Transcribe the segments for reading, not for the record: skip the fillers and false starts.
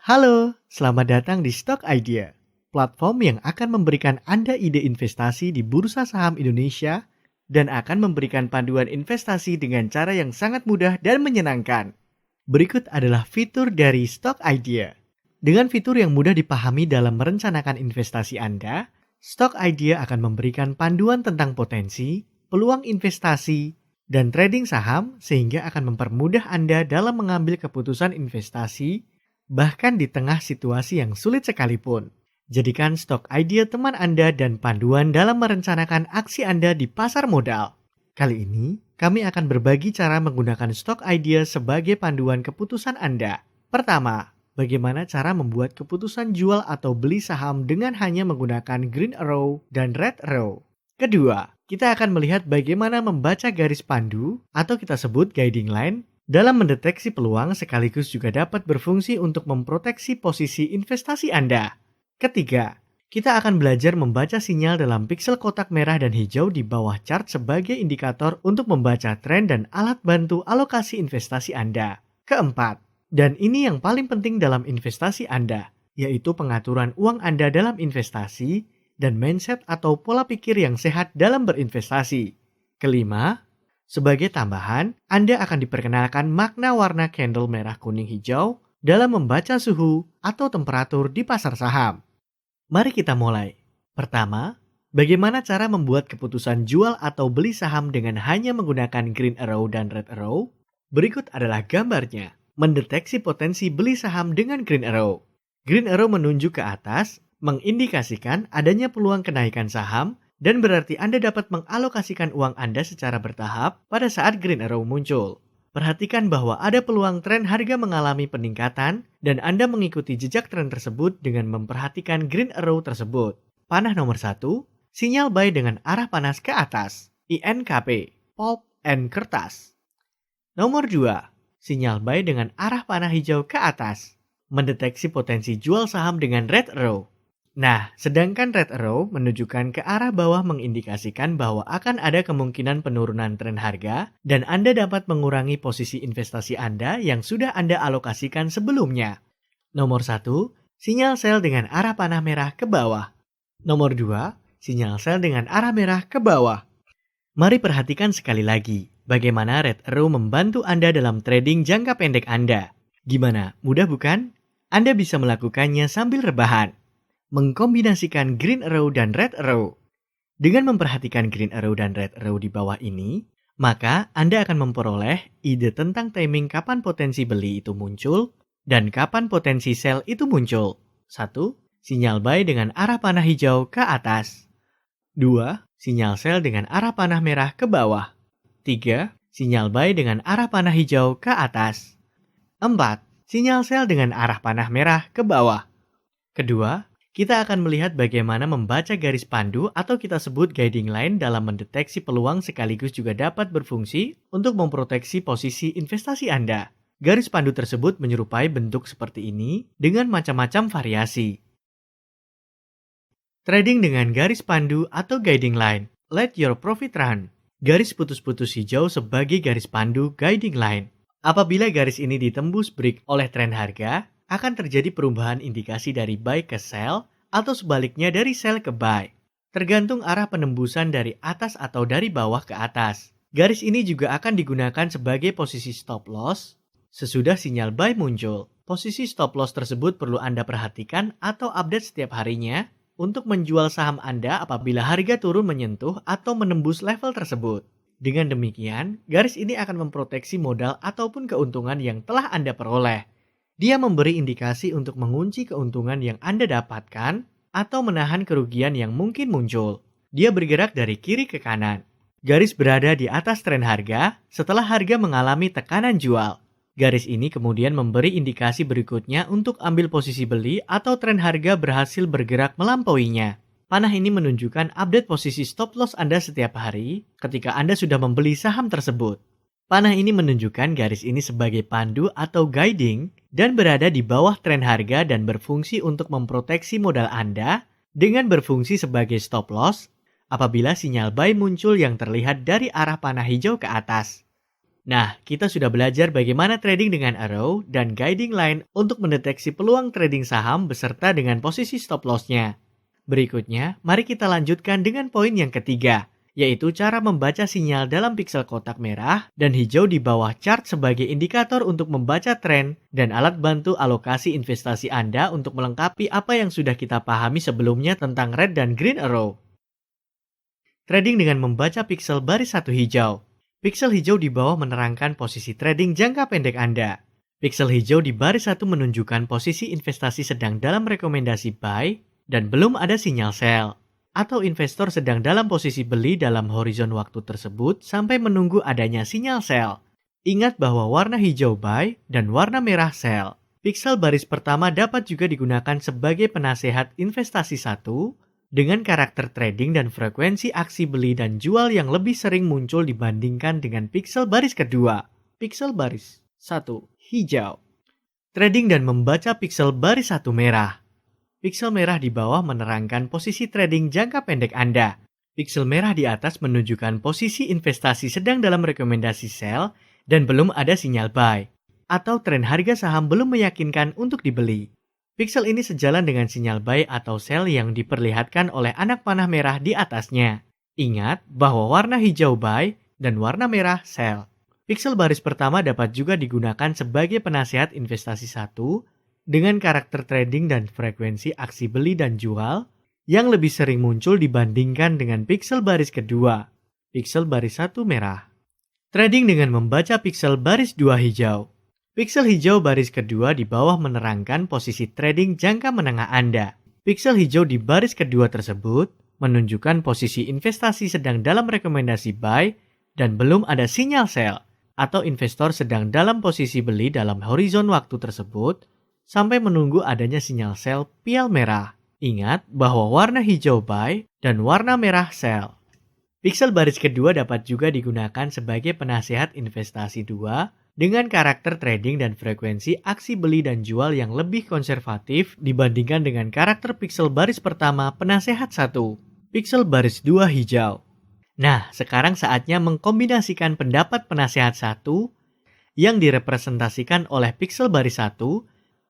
Halo, selamat datang di Stock Idea, platform yang akan memberikan Anda ide investasi di Bursa Saham Indonesia dan akan memberikan panduan investasi dengan cara yang sangat mudah dan menyenangkan. Berikut adalah fitur dari Stock Idea. Dengan fitur yang mudah dipahami dalam merencanakan investasi Anda, Stock Idea akan memberikan panduan tentang potensi, peluang investasi, dan trading saham sehingga akan mempermudah Anda dalam mengambil keputusan investasi bahkan di tengah situasi yang sulit sekalipun. Jadikan Stock Idea teman Anda dan panduan dalam merencanakan aksi Anda di pasar modal. Kali ini, kami akan berbagi cara menggunakan Stock Idea sebagai panduan keputusan Anda. Pertama, bagaimana cara membuat keputusan jual atau beli saham dengan hanya menggunakan Green Arrow dan Red Arrow. Kedua, kita akan melihat bagaimana membaca garis pandu atau kita sebut guiding line dalam mendeteksi peluang sekaligus juga dapat berfungsi untuk memproteksi posisi investasi Anda. Ketiga, kita akan belajar membaca sinyal dalam piksel kotak merah dan hijau di bawah chart sebagai indikator untuk membaca tren dan alat bantu alokasi investasi Anda. Keempat, dan ini yang paling penting dalam investasi Anda, yaitu pengaturan uang Anda dalam investasi dan mindset atau pola pikir yang sehat dalam berinvestasi. Kelima, sebagai tambahan, Anda akan diperkenalkan makna warna candle merah kuning hijau dalam membaca suhu atau temperatur di pasar saham. Mari kita mulai. Pertama, bagaimana cara membuat keputusan jual atau beli saham dengan hanya menggunakan Green Arrow dan Red Arrow? Berikut adalah gambarnya. Mendeteksi potensi beli saham dengan Green Arrow. Green Arrow menunjuk ke atas, mengindikasikan adanya peluang kenaikan saham, dan berarti Anda dapat mengalokasikan uang Anda secara bertahap pada saat Green Arrow muncul. Perhatikan bahwa ada peluang tren harga mengalami peningkatan dan Anda mengikuti jejak tren tersebut dengan memperhatikan Green Arrow tersebut. Panah nomor 1, sinyal buy dengan arah panas ke atas, INKP, pulp and kertas. Nomor 2, sinyal buy dengan arah panah hijau ke atas, mendeteksi potensi jual saham dengan Red Arrow. Nah, sedangkan Red Arrow menunjukkan ke arah bawah mengindikasikan bahwa akan ada kemungkinan penurunan tren harga dan Anda dapat mengurangi posisi investasi Anda yang sudah Anda alokasikan sebelumnya. Nomor 1, sinyal sell dengan arah panah merah ke bawah. Nomor 2, sinyal sell dengan arah merah ke bawah. Mari perhatikan sekali lagi bagaimana Red Arrow membantu Anda dalam trading jangka pendek Anda. Gimana? Mudah bukan? Anda bisa melakukannya sambil rebahan. Mengkombinasikan Green Arrow dan Red Arrow. Dengan memperhatikan Green Arrow dan Red Arrow di bawah ini, maka Anda akan memperoleh ide tentang timing kapan potensi beli itu muncul dan kapan potensi sell itu muncul. 1. Sinyal buy dengan arah panah hijau ke atas. 2. Sinyal sell dengan arah panah merah ke bawah. 3. Sinyal buy dengan arah panah hijau ke atas. 4. Sinyal sell dengan arah panah merah ke bawah. Kedua, kita akan melihat bagaimana membaca garis pandu atau kita sebut guiding line dalam mendeteksi peluang sekaligus juga dapat berfungsi untuk memproteksi posisi investasi Anda. Garis pandu tersebut menyerupai bentuk seperti ini dengan macam-macam variasi. Trading dengan garis pandu atau guiding line. Let your profit run. Garis putus-putus hijau sebagai garis pandu guiding line. Apabila garis ini ditembus break oleh tren harga, akan terjadi perubahan indikasi dari buy ke sell atau sebaliknya dari sell ke buy. Tergantung arah penembusan dari atas atau dari bawah ke atas. Garis ini juga akan digunakan sebagai posisi stop loss sesudah sinyal buy muncul. Posisi stop loss tersebut perlu Anda perhatikan atau update setiap harinya untuk menjual saham Anda apabila harga turun menyentuh atau menembus level tersebut. Dengan demikian, garis ini akan memproteksi modal ataupun keuntungan yang telah Anda peroleh. Dia memberi indikasi untuk mengunci keuntungan yang Anda dapatkan atau menahan kerugian yang mungkin muncul. Dia bergerak dari kiri ke kanan. Garis berada di atas tren harga setelah harga mengalami tekanan jual. Garis ini kemudian memberi indikasi berikutnya untuk ambil posisi beli atau tren harga berhasil bergerak melampauinya. Panah ini menunjukkan update posisi stop loss Anda setiap hari ketika Anda sudah membeli saham tersebut. Panah ini menunjukkan garis ini sebagai pandu atau guiding dan berada di bawah tren harga dan berfungsi untuk memproteksi modal Anda dengan berfungsi sebagai stop loss apabila sinyal buy muncul yang terlihat dari arah panah hijau ke atas. Nah, kita sudah belajar bagaimana trading dengan arrow dan guiding line untuk mendeteksi peluang trading saham beserta dengan posisi stop loss-nya. Berikutnya, mari kita lanjutkan dengan poin yang ketiga, yaitu cara membaca sinyal dalam piksel kotak merah dan hijau di bawah chart sebagai indikator untuk membaca tren dan alat bantu alokasi investasi Anda untuk melengkapi apa yang sudah kita pahami sebelumnya tentang red dan green arrow. Trading dengan membaca piksel baris satu hijau. Piksel hijau di bawah menerangkan posisi trading jangka pendek Anda. Piksel hijau di baris satu menunjukkan posisi investasi sedang dalam rekomendasi buy dan belum ada sinyal sell. Atau investor sedang dalam posisi beli dalam horizon waktu tersebut sampai menunggu adanya sinyal sell. Ingat bahwa warna hijau buy dan warna merah sell. Piksel baris pertama dapat juga digunakan sebagai penasehat investasi satu dengan karakter trading dan frekuensi aksi beli dan jual yang lebih sering muncul dibandingkan dengan piksel baris kedua. Piksel baris 1 hijau. Trading dan membaca piksel baris 1 merah. Piksel merah di bawah menerangkan posisi trading jangka pendek Anda. Piksel merah di atas menunjukkan posisi investasi sedang dalam rekomendasi sell dan belum ada sinyal buy, atau tren harga saham belum meyakinkan untuk dibeli. Piksel ini sejalan dengan sinyal buy atau sell yang diperlihatkan oleh anak panah merah di atasnya. Ingat bahwa warna hijau buy dan warna merah sell. Piksel baris pertama dapat juga digunakan sebagai penasehat investasi satu dengan karakter trading dan frekuensi aksi beli dan jual yang lebih sering muncul dibandingkan dengan piksel baris kedua. Piksel baris 1 merah. Trading dengan membaca piksel baris 2 hijau. Piksel hijau baris kedua di bawah menerangkan posisi trading jangka menengah Anda. Piksel hijau di baris kedua tersebut menunjukkan posisi investasi sedang dalam rekomendasi buy dan belum ada sinyal sell, atau investor sedang dalam posisi beli dalam horizon waktu tersebut sampai menunggu adanya sinyal sell pial merah. Ingat bahwa warna hijau buy dan warna merah sell. Piksel baris kedua dapat juga digunakan sebagai penasehat investasi 2 dengan karakter trading dan frekuensi aksi beli dan jual yang lebih konservatif dibandingkan dengan karakter piksel baris pertama penasehat 1. Piksel baris 2 hijau. Nah, sekarang saatnya mengkombinasikan pendapat penasehat 1 yang direpresentasikan oleh piksel baris 1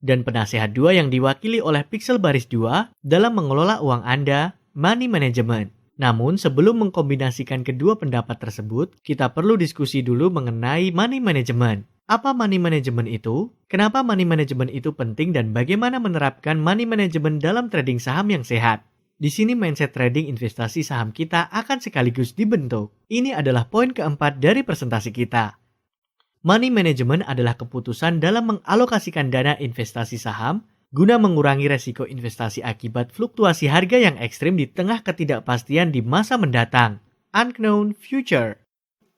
dan penasehat 2 yang diwakili oleh piksel baris 2 dalam mengelola uang Anda, money management. Namun sebelum mengkombinasikan kedua pendapat tersebut, kita perlu diskusi dulu mengenai money management. Apa money management itu? Kenapa money management itu penting dan bagaimana menerapkan money management dalam trading saham yang sehat? Di sini mindset trading investasi saham kita akan sekaligus dibentuk. Ini adalah poin keempat dari presentasi kita. Money management adalah keputusan dalam mengalokasikan dana investasi saham guna mengurangi resiko investasi akibat fluktuasi harga yang ekstrim di tengah ketidakpastian di masa mendatang. Unknown future.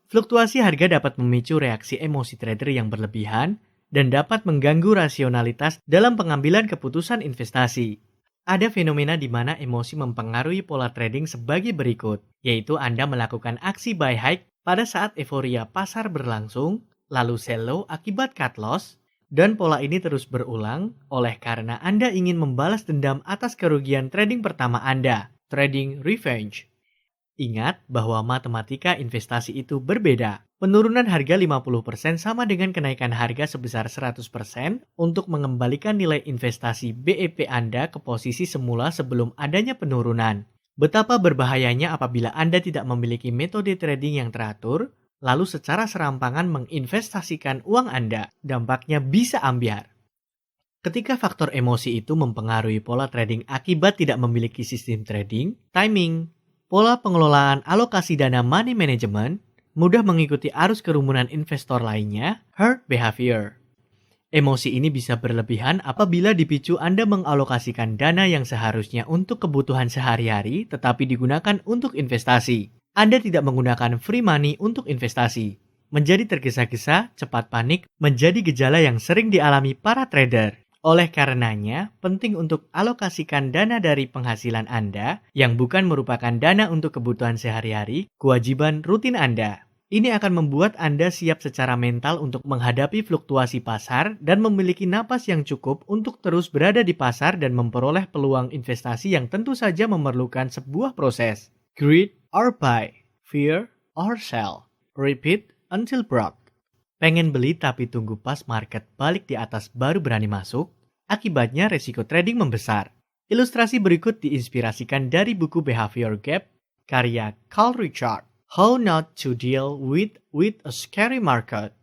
Fluktuasi harga dapat memicu reaksi emosi trader yang berlebihan dan dapat mengganggu rasionalitas dalam pengambilan keputusan investasi. Ada fenomena di mana emosi mempengaruhi pola trading sebagai berikut, yaitu Anda melakukan aksi buy high pada saat euforia pasar berlangsung, lalu sell low akibat cut loss, dan pola ini terus berulang oleh karena Anda ingin membalas dendam atas kerugian trading pertama Anda, trading revenge. Ingat bahwa matematika investasi itu berbeda. Penurunan harga 50% sama dengan kenaikan harga sebesar 100% untuk mengembalikan nilai investasi BEP Anda ke posisi semula sebelum adanya penurunan. Betapa berbahayanya apabila Anda tidak memiliki metode trading yang teratur, lalu secara serampangan menginvestasikan uang Anda, dampaknya bisa ambyar. Ketika faktor emosi itu mempengaruhi pola trading akibat tidak memiliki sistem trading, timing, pola pengelolaan alokasi dana money management, mudah mengikuti arus kerumunan investor lainnya, herd behavior. Emosi ini bisa berlebihan apabila dipicu Anda mengalokasikan dana yang seharusnya untuk kebutuhan sehari-hari tetapi digunakan untuk investasi. Anda tidak menggunakan free money untuk investasi. Menjadi tergesa-gesa, cepat panik, menjadi gejala yang sering dialami para trader. Oleh karenanya, penting untuk alokasikan dana dari penghasilan Anda yang bukan merupakan dana untuk kebutuhan sehari-hari, kewajiban rutin Anda. Ini akan membuat Anda siap secara mental untuk menghadapi fluktuasi pasar dan memiliki napas yang cukup untuk terus berada di pasar dan memperoleh peluang investasi yang tentu saja memerlukan sebuah proses. Greed or buy, fear or sell. Repeat until broke. Pengen beli tapi tunggu pas market balik di atas baru berani masuk? Akibatnya resiko trading membesar. Ilustrasi berikut diinspirasikan dari buku Behavior Gap karya Carl Richard. How Not to Deal with a Scary Market.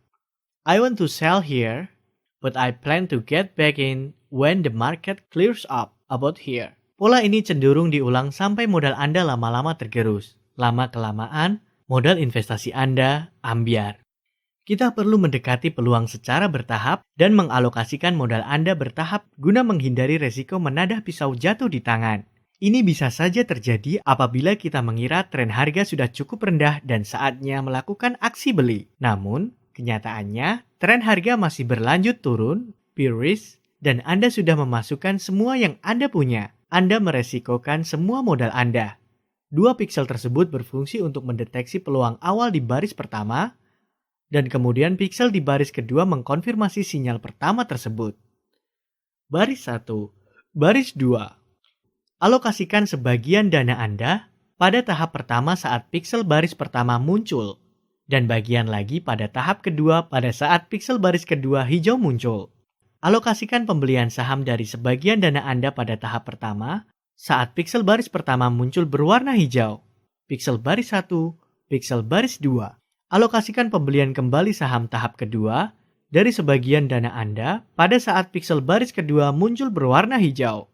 I want to sell here, but I plan to get back in when the market clears up about here. Pola ini cenderung diulang sampai modal Anda lama-lama tergerus. Lama-kelamaan, modal investasi Anda ambyar. Kita perlu mendekati peluang secara bertahap dan mengalokasikan modal Anda bertahap guna menghindari resiko menadah pisau jatuh di tangan. Ini bisa saja terjadi apabila kita mengira tren harga sudah cukup rendah dan saatnya melakukan aksi beli. Namun, kenyataannya, tren harga masih berlanjut turun, bearish, dan Anda sudah memasukkan semua yang Anda punya. Anda meresikokan semua modal Anda. Dua piksel tersebut berfungsi untuk mendeteksi peluang awal di baris pertama, dan kemudian piksel di baris kedua mengkonfirmasi sinyal pertama tersebut. Baris 1, baris 2. Alokasikan sebagian dana Anda pada tahap pertama saat piksel baris pertama muncul, dan bagian lagi pada tahap kedua pada saat piksel baris kedua hijau muncul. Alokasikan pembelian saham dari sebagian dana Anda pada tahap pertama saat piksel baris pertama muncul berwarna hijau, piksel baris 1, piksel baris 2. Alokasikan pembelian kembali saham tahap kedua dari sebagian dana Anda pada saat piksel baris kedua muncul berwarna hijau.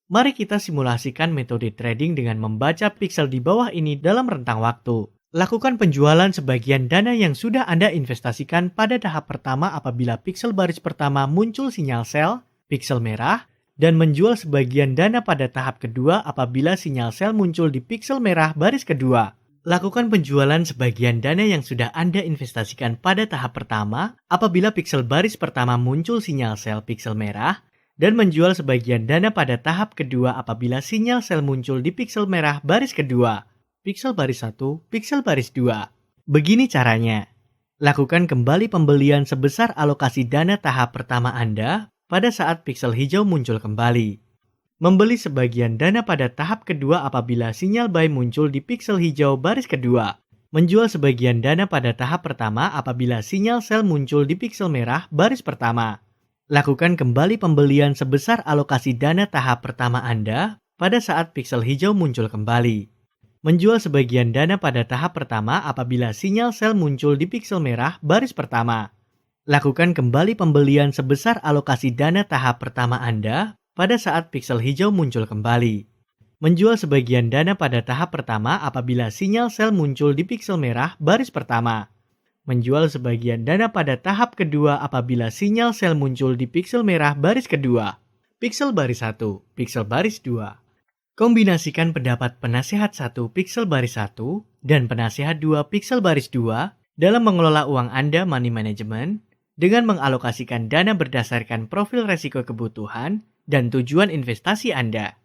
Mari kita simulasikan metode trading dengan membaca piksel di bawah ini dalam rentang waktu. Lakukan penjualan sebagian dana yang sudah Anda investasikan pada tahap pertama apabila piksel baris pertama muncul sinyal sell, piksel merah, dan menjual sebagian dana pada tahap kedua apabila sinyal sell muncul di piksel merah baris kedua. Lakukan penjualan sebagian dana yang sudah Anda investasikan pada tahap pertama apabila piksel baris pertama muncul sinyal sell piksel merah, dan menjual sebagian dana pada tahap kedua apabila sinyal sell muncul di piksel merah baris kedua, piksel baris 1, piksel baris 2. Begini caranya. Lakukan kembali pembelian sebesar alokasi dana tahap pertama Anda pada saat piksel hijau muncul kembali. Membeli sebagian dana pada tahap kedua apabila sinyal buy muncul di piksel hijau baris kedua. Menjual sebagian dana pada tahap pertama apabila sinyal sell muncul di piksel merah baris pertama. Lakukan kembali pembelian sebesar alokasi dana tahap pertama Anda pada saat piksel hijau muncul kembali. Menjual sebagian dana pada tahap pertama apabila sinyal sell muncul di piksel merah baris pertama. Lakukan kembali pembelian sebesar alokasi dana tahap pertama Anda pada saat piksel hijau muncul kembali. Menjual sebagian dana pada tahap pertama apabila sinyal sell muncul di piksel merah baris pertama. Menjual sebagian dana pada tahap kedua apabila sinyal sell muncul di piksel merah baris kedua, piksel baris 1, piksel baris 2. Kombinasikan pendapat penasehat 1 piksel baris 1 dan penasehat 2 piksel baris 2 dalam mengelola uang Anda money management dengan mengalokasikan dana berdasarkan profil resiko kebutuhan dan tujuan investasi Anda.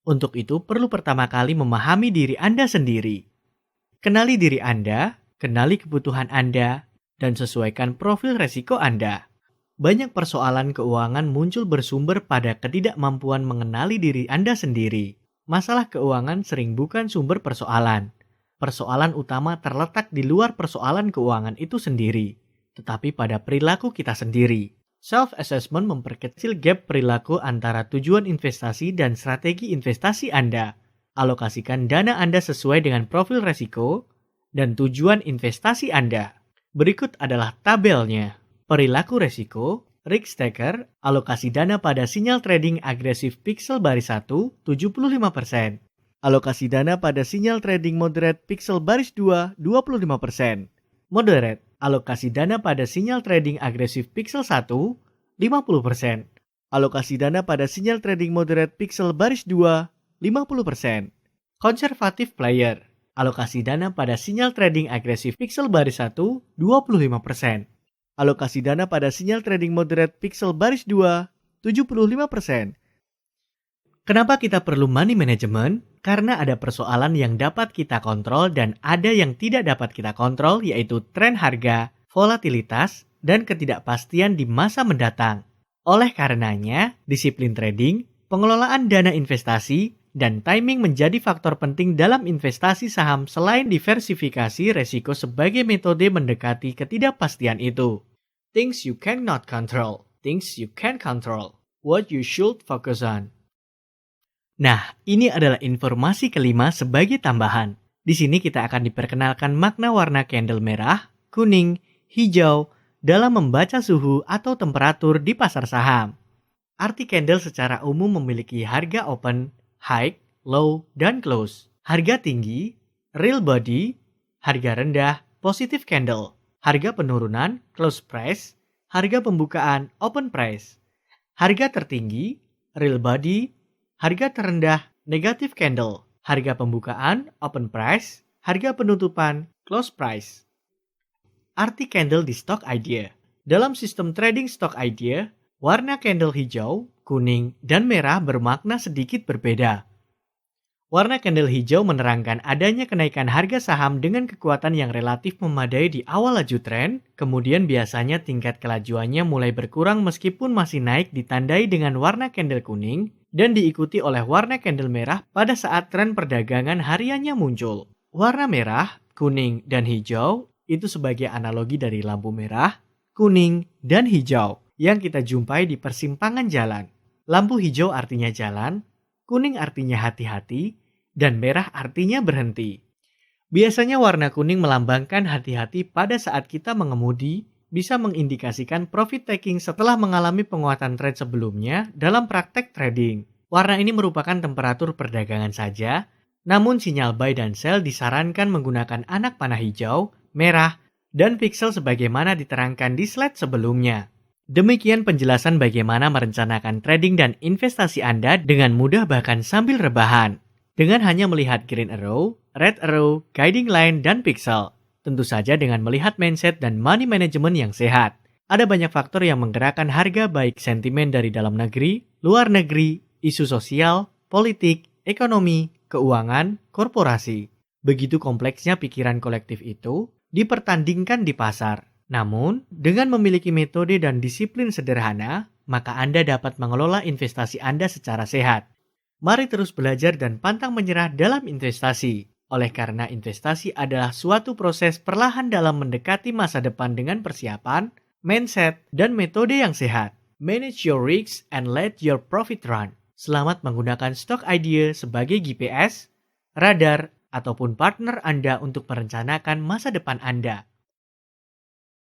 Untuk itu perlu pertama kali memahami diri Anda sendiri. Kenali diri Anda, kenali kebutuhan Anda, dan sesuaikan profil resiko Anda. Banyak persoalan keuangan muncul bersumber pada ketidakmampuan mengenali diri Anda sendiri. Masalah keuangan sering bukan sumber persoalan. Persoalan utama terletak di luar persoalan keuangan itu sendiri, tetapi pada perilaku kita sendiri. Self-assessment memperkecil gap perilaku antara tujuan investasi dan strategi investasi Anda. Alokasikan dana Anda sesuai dengan profil resiko dan tujuan investasi Anda. Berikut adalah tabelnya. Perilaku resiko, risk taker, alokasi dana pada sinyal trading agresif piksel baris 1, 75%. Alokasi dana pada sinyal trading moderate piksel baris 2, 25%. Moderate, alokasi dana pada sinyal trading agresif piksel 1, 50%. Alokasi dana pada sinyal trading moderate piksel baris 2, 50%. Konservatif player, alokasi dana pada sinyal trading agresif piksel baris 1, 25%. Alokasi dana pada sinyal trading moderate piksel baris 2, 75%. Kenapa kita perlu money management? Karena ada persoalan yang dapat kita kontrol dan ada yang tidak dapat kita kontrol, yaitu tren harga, volatilitas, dan ketidakpastian di masa mendatang. Oleh karenanya, disiplin trading, pengelolaan dana investasi, dan timing menjadi faktor penting dalam investasi saham selain diversifikasi resiko sebagai metode mendekati ketidakpastian itu. Things you cannot control. Things you can control. What you should focus on. Nah, ini adalah informasi kelima sebagai tambahan. Di sini kita akan diperkenalkan makna warna candle merah, kuning, hijau dalam membaca suhu atau temperatur di pasar saham. Arti candle secara umum memiliki harga open, high, low, dan close. Harga tinggi, real body, harga rendah, positive candle. Harga penurunan, close price, harga pembukaan, open price. Harga tertinggi, real body, harga terendah, negative candle. Harga pembukaan, open price, harga penutupan, close price. Arti candle di Stock Idea. Dalam sistem trading Stock Idea, warna candle hijau, kuning, dan merah bermakna sedikit berbeda. Warna candle hijau menerangkan adanya kenaikan harga saham dengan kekuatan yang relatif memadai di awal laju tren, kemudian biasanya tingkat kelajuannya mulai berkurang meskipun masih naik ditandai dengan warna candle kuning, dan diikuti oleh warna candle merah pada saat tren perdagangan hariannya muncul. Warna merah, kuning, dan hijau itu sebagai analogi dari lampu merah, kuning, dan hijau yang kita jumpai di persimpangan jalan. Lampu hijau artinya jalan, kuning artinya hati-hati, dan merah artinya berhenti. Biasanya warna kuning melambangkan hati-hati pada saat kita mengemudi, bisa mengindikasikan profit taking setelah mengalami penguatan trade sebelumnya dalam praktek trading. Warna ini merupakan temperatur perdagangan saja, namun sinyal buy dan sell disarankan menggunakan anak panah hijau, merah, dan pixel sebagaimana diterangkan di slide sebelumnya. Demikian penjelasan bagaimana merencanakan trading dan investasi Anda dengan mudah bahkan sambil rebahan. Dengan hanya melihat green arrow, red arrow, guiding line, dan pixel. Tentu saja dengan melihat mindset dan money management yang sehat. Ada banyak faktor yang menggerakkan harga baik sentimen dari dalam negeri, luar negeri, isu sosial, politik, ekonomi, keuangan, korporasi. Begitu kompleksnya pikiran kolektif itu dipertandingkan di pasar. Namun, dengan memiliki metode dan disiplin sederhana, maka Anda dapat mengelola investasi Anda secara sehat. Mari terus belajar dan pantang menyerah dalam investasi. Oleh karena investasi adalah suatu proses perlahan dalam mendekati masa depan dengan persiapan, mindset, dan metode yang sehat. Manage your risks and let your profit run. Selamat menggunakan Stock Idea sebagai GPS, radar, ataupun partner Anda untuk merencanakan masa depan Anda.